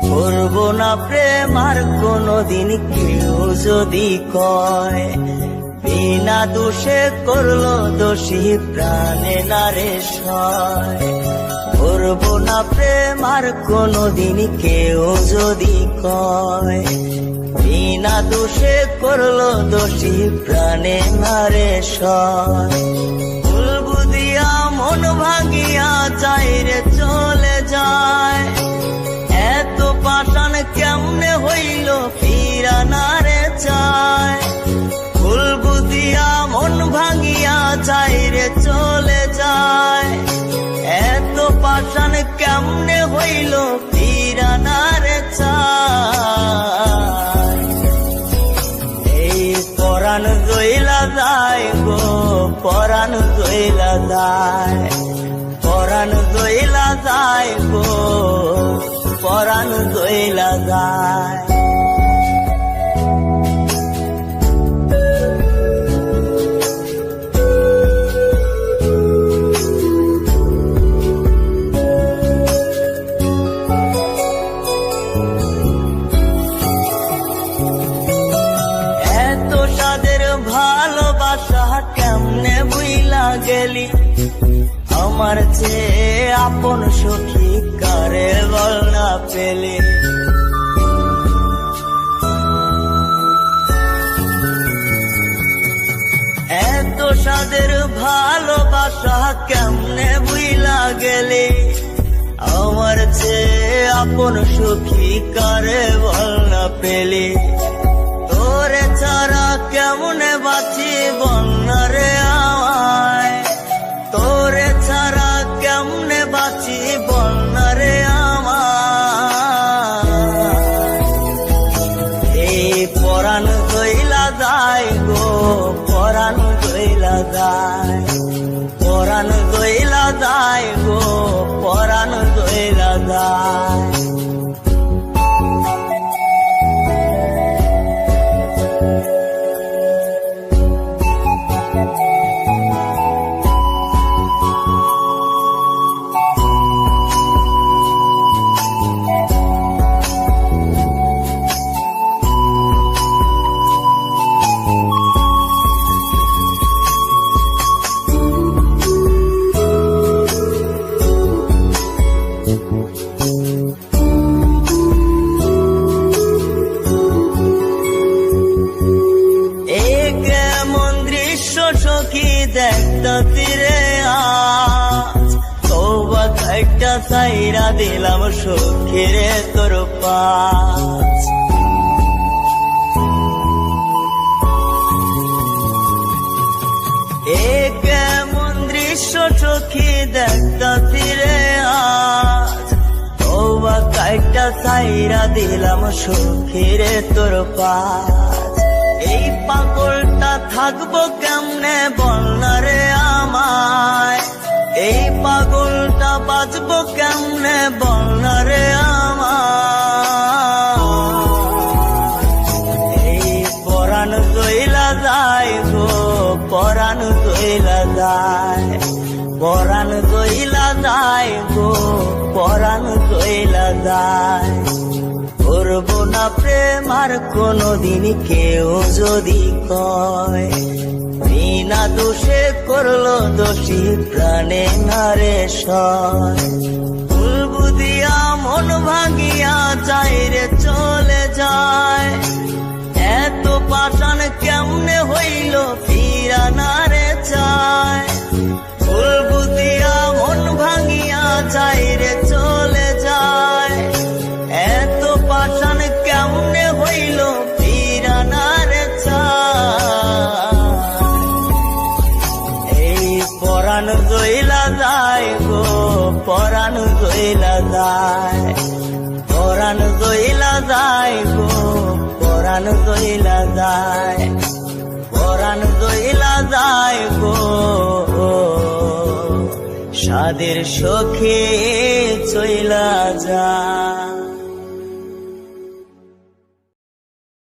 করবো না প্রেম আর কোনোদিন কেউ যদি কয়, বিনা দোষে করলো দোষী প্রাণে নারে সয়। করবো না প্রেম আর কোনোদিন কেউ যদি কয়, বিনা দোষে করলো দোষী প্রাণে নারে সয়। ভুল বুঝিয়া মন ভাঙিয়া যায় রে চলে যায়, এত পাষাণ কেমনে হইল ফিরা না রে চায়। ভুল বুঝিয়া মন ভাঙিয়া যায় রে চলে যায়, এত পাষাণ কেমনে হইল ফিরা না রে চায়। এই পরাণ জইলা যায় গো, পরাণ জইলা যায়, পরাণ জইলা যায় গো, পরাণ জইলা যায়। এত সাদের ভালোবাসা কেমনে বুইলা গেলি, আমার চেয়ে আপন সখী কারে বল না পেলে। এত সাদের ভালোবাসা কেমনে বুইলা গেলে, আমার চেয়ে আপন সখী কারে বল না পেলে। তোরে ছাড়া কেমনে বাঁচি বন্যা রে আমায়, তোরে ছাড়া কেমনে বাঁচি বন্যা রে আমায়। এই পরাণ জইলা যায় গো, পরাণ জইলা যায়, পরাণ জইলা যায় গো, পরাণ জইলা যায়। সখী দেখতা তীরে আজ, তওবা একটা সাইরা দিলাম সখীরে তোর পাশ। এ কেমন দৃশ্য সখী দেখতা তীরে আজ, তওবা একটা সাইরা দিলাম সখীরে তোর পাশ। এই পাগলটা থাকবো কেমনে বলনা রে আমায়, এই পাগলটা বাঁচবো কেমনে বলনা রে আমায়। এই পরাণ জইলা যায় গো, পরাণ জইলা যায়, পরাণ জইলা যায় গো, পরাণ জইলা যায়। করবো না প্রেম আর কোনোদিন কেউ যদি কয়, বিনা দোষে করলো দোষী প্রাণে নারে সয়। ভুল বুঝিয়া মন ভাঙিয়া যায় রে চলে যায়, এত পাষাণ কেমনে হইল ফিরা না রে চায়। ভুল বুঝিয়া মন ভাঙিয়া যায় রে চলে যায়, এত পাষাণ কেমনে হইল ফিরা না রে চায়। এই পরাণ জইলা যায় গো, পরাণ জইলা যায়, পরাণ জইলা যায় গো, পরাণ জইলা যায়, পরাণ জইলা যায় গো। সাদের সখী চইলা যায়।